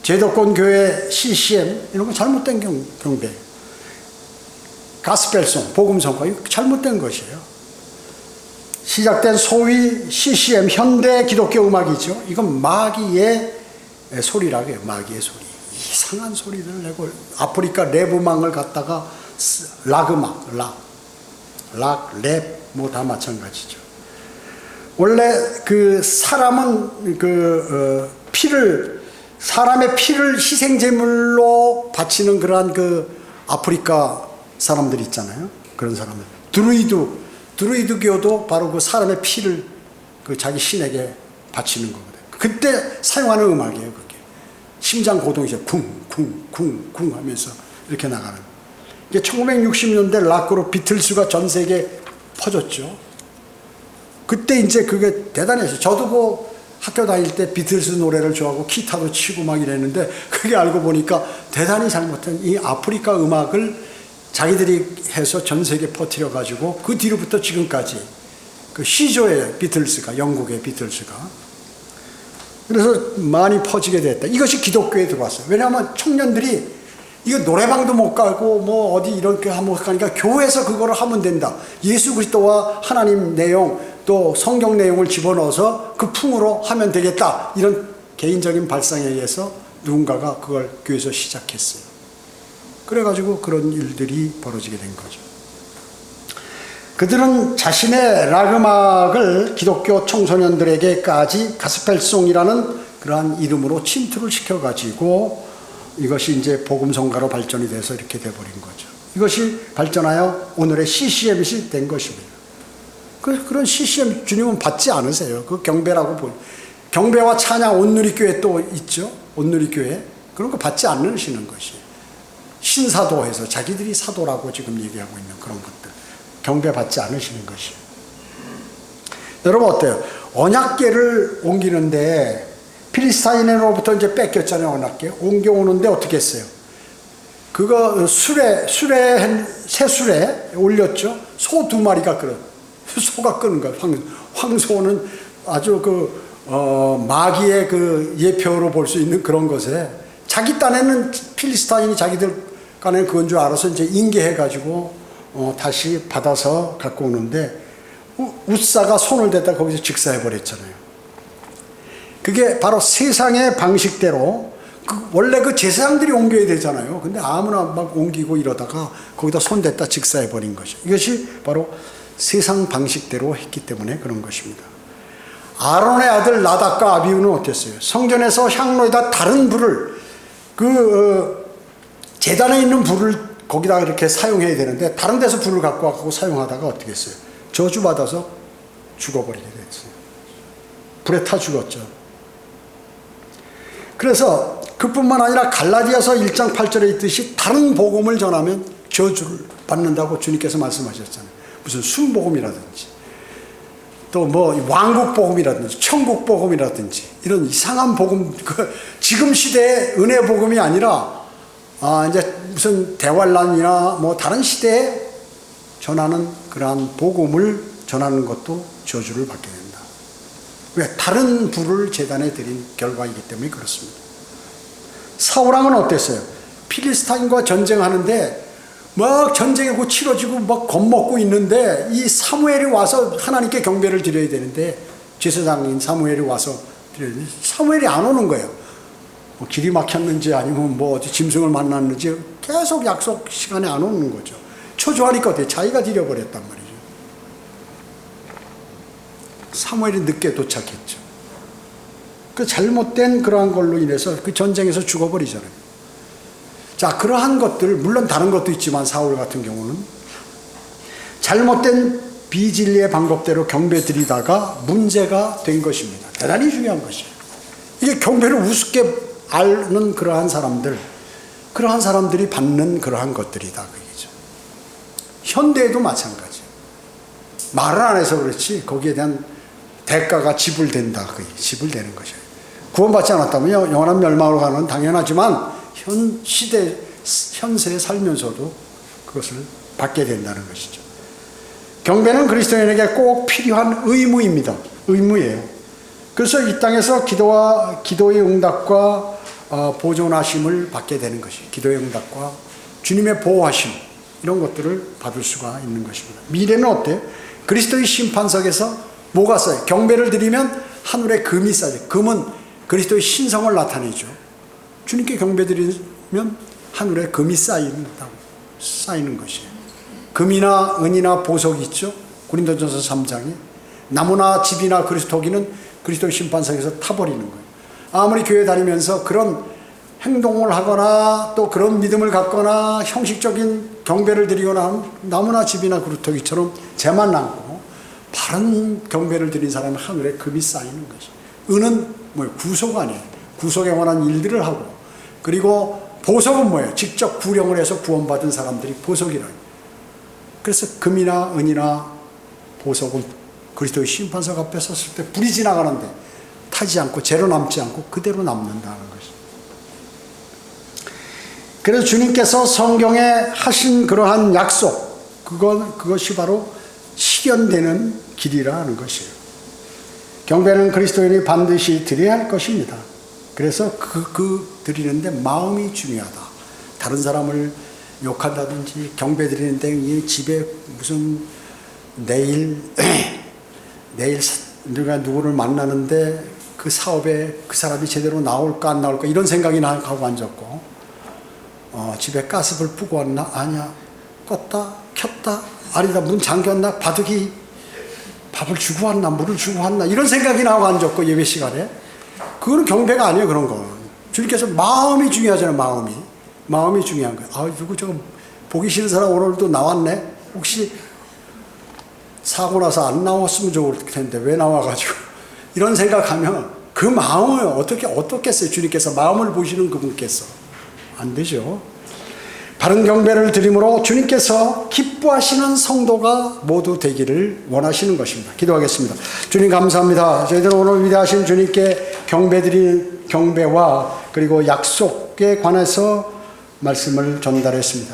제도권 교회 CCM 이런 거 잘못된 경배. 가스펠송, 복음성가, 이거 잘못된 것이에요. 시작된 소위 CCM, 현대 기독교 음악이죠. 이건 마귀의 소리라고 해요. 마귀의 소리. 이상한 소리를 내고 아프리카 랩 음악을 갖다가 락 음악, 락, 랩 뭐 다 마찬가지죠. 원래 그 사람은 사람의 피를 희생제물로 바치는 그러한 그 아프리카 사람들 있잖아요. 그런 사람들. 드루이드교도 바로 그 사람의 피를 그 자기 신에게 바치는 거거든요. 그때 사용하는 음악이에요, 그게. 심장 고동이 쿵쿵쿵쿵 하면서 이렇게 나가는. 이게 1960년대 락그룹 비틀스가 전 세계에 퍼졌죠. 그때 이제 그게 대단했어요. 저도 그 학교 다닐 때 비틀스 노래를 좋아하고 기타도 치고 막 이랬는데 그게 알고 보니까 대단히 잘못한 이 아프리카 음악을 자기들이 해서 전 세계에 퍼뜨려 가지고 그 뒤로부터 지금까지 그 시조의 비틀스가, 영국의 비틀스가 그래서 많이 퍼지게 됐다. 이것이 기독교에 들어왔어요. 왜냐하면 청년들이 이거 노래방도 못 가고 뭐 어디 이렇게 하면 가니까 교회에서 그거를 하면 된다. 예수 그리스도와 하나님 내용 또 성경 내용을 집어넣어서 그 풍으로 하면 되겠다. 이런 개인적인 발상에 의해서 누군가가 그걸 교회에서 시작했어요. 그래가지고 그런 일들이 벌어지게 된 거죠. 그들은 자신의 락 음악을 기독교 청소년들에게까지 가스펠송이라는 그러한 이름으로 침투를 시켜가지고 이것이 이제 복음성가로 발전이 돼서 이렇게 돼버린 거죠. 이것이 발전하여 오늘의 CCM이 된 것입니다. 그런 CCM 주님은 받지 않으세요. 그 경배라고 보여요. 경배와 찬양 온누리교회 또 있죠. 온누리교회. 그런 거 받지 않으시는 것이에요. 신사도해서 자기들이 사도라고 지금 얘기하고 있는 그런 것들. 경배받지 않으시는 것이에요. 여러분 어때요? 언약궤를 옮기는데 필리스타인으로부터 이제 뺏겼잖아요. 언약궤. 옮겨오는데 어떻게 했어요? 그거 새술에 올렸죠. 소 2마리가 끓어. 소가 끄는 거예요. 황소는 아주 마귀의 그 예표로 볼 수 있는 그런 것에 자기 딴에는 필리스타인이 자기들 간에는 그건 줄 알아서 이제 인계해가지고 다시 받아서 갖고 오는데 웃사가 손을 댔다 거기서 직사해버렸잖아요. 그게 바로 세상의 방식대로 원래 그 제사장들이 옮겨야 되잖아요. 근데 아무나 막 옮기고 이러다가 거기다 손 댔다 직사해버린 거죠. 이것이 바로 세상 방식대로 했기 때문에 그런 것입니다. 아론의 아들 나답과 아비후는 어땠어요? 성전에서 향로에다 다른 불을 제단에 있는 불을 거기다 이렇게 사용해야 되는데 다른 데서 불을 갖고 와서 사용하다가 어떻게 했어요? 저주받아서 죽어버리게 됐어요. 불에 타 죽었죠. 그래서 그뿐만 아니라 갈라디아서 1장 8절에 있듯이 다른 복음을 전하면 저주를 받는다고 주님께서 말씀하셨잖아요. 무슨 순복음이라든지 또 뭐 왕국복음이라든지 천국복음이라든지 이런 이상한 복음, 지금 시대의 은혜 복음이 아니라 이제 무슨 대환란이나 뭐 다른 시대에 전하는 그러한 복음을 전하는 것도 저주를 받게 된다. 왜? 다른 불을 제단에 드린 결과이기 때문에 그렇습니다. 사울왕은 어땠어요? 필리스타인과 전쟁하는데 막 전쟁이 치러지고 막 겁먹고 있는데 이 사무엘이 와서 하나님께 경배를 드려야 되는데 제사장인 사무엘이 와서 드려야 되는데 사무엘이 안 오는 거예요. 뭐 길이 막혔는지 아니면 뭐 어디 짐승을 만났는지 계속 약속 시간에 안 오는 거죠. 초조하니까 어때요? 자기가 드려버렸단 말이죠. 사무엘이 늦게 도착했죠. 그 잘못된 그러한 걸로 인해서 그 전쟁에서 죽어버리잖아요. 자, 그러한 것들, 물론 다른 것도 있지만 사울 같은 경우는 잘못된 비진리의 방법대로 경배 드리다가 문제가 된 것입니다. 대단히 중요한 것이에요. 이게 경배를 우습게 아는 그러한 사람들이 받는 그러한 것들이다. 그게죠. 현대에도 마찬가지예요. 말을 안 해서 그렇지 거기에 대한 대가가 지불된다. 그게 지불되는 것이에요. 구원받지 않았다면 영원한 멸망으로 가는 건 당연하지만 현세에 살면서도 그것을 받게 된다는 것이죠. 경배는 그리스도인에게 꼭 필요한 의무입니다. 의무예요. 그래서 이 땅에서 기도의 응답과 보존하심을 받게 되는 것이에요. 기도의 응답과 주님의 보호하심 이런 것들을 받을 수가 있는 것입니다. 미래는 어때요? 그리스도의 심판석에서 뭐가 쌓여요? 경배를 드리면 하늘에 금이 쌓여요. 금은 그리스도의 신성을 나타내죠. 주님께 경배드리면 하늘에 금이 쌓이는 것이에요. 금이나 은이나 보석이 있죠. 고린도전서 3장에 나무나 집이나 그리스도기는 그리스도의 심판석에서 타버리는 거예요. 아무리 교회 다니면서 그런 행동을 하거나 또 그런 믿음을 갖거나 형식적인 경배를 드리거나 하면 나무나 집이나 그루터기처럼 재만 남고 바른 경배를 드린 사람은 하늘에 금이 쌓이는 것이. 은은 뭐예요? 구속 아니에요. 구속에 관한 일들을 하고, 그리고 보석은 뭐예요? 직접 구령을 해서 구원받은 사람들이 보석이라요. 그래서 금이나 은이나 보석은 그리스도의 심판석 앞에 섰을 때 불이 지나가는데 타지 않고 재로 남지 않고 그대로 남는다는 것이. 그래서 주님께서 성경에 하신 그러한 약속, 그것이 바로 실현되는 길이라 하는 것이에요. 경배는 그리스도인이 반드시 드려야 할 것입니다. 그래서 드리는데 마음이 중요하다. 다른 사람을 욕한다든지 경배 드리는데 집에 무슨 내일 누가 누구를 만나는데 그 사업에 그 사람이 제대로 나올까 안 나올까 이런 생각이 하고 앉았고, 집에 가스불 끄고 왔나? 아니야. 껐다 켰다. 아니다. 문 잠겼나? 바둑이 밥을 주고 왔나? 물을 주고 왔나? 이런 생각이 나고 앉았고, 예배 시간에. 그거는 경배가 아니에요. 그런 거. 주님께서 마음이 중요하잖아요. 마음이 중요한 거예요. 아, 누구 저거 보기 싫은 사람 오늘도 나왔네? 혹시 사고 나서 안 나왔으면 좋을 텐데 왜 나와가지고 이런 생각하면 그 마음을 어떻겠어요? 주님께서 마음을 보시는 그분께서. 안 되죠. 바른 경배를 드림으로 주님께서 기뻐하시는 성도가 모두 되기를 원하시는 것입니다. 기도하겠습니다. 주님 감사합니다. 저희들은 오늘 위대하신 주님께 경배드린 경배와 그리고 약속에 관해서 말씀을 전달했습니다.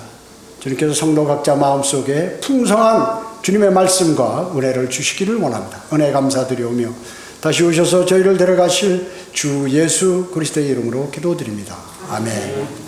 주님께서 성도 각자 마음속에 풍성한 주님의 말씀과 은혜를 주시기를 원합니다. 은혜 감사드리오며 다시 오셔서 저희를 데려가실 주 예수 그리스도의 이름으로 기도드립니다. 아멘.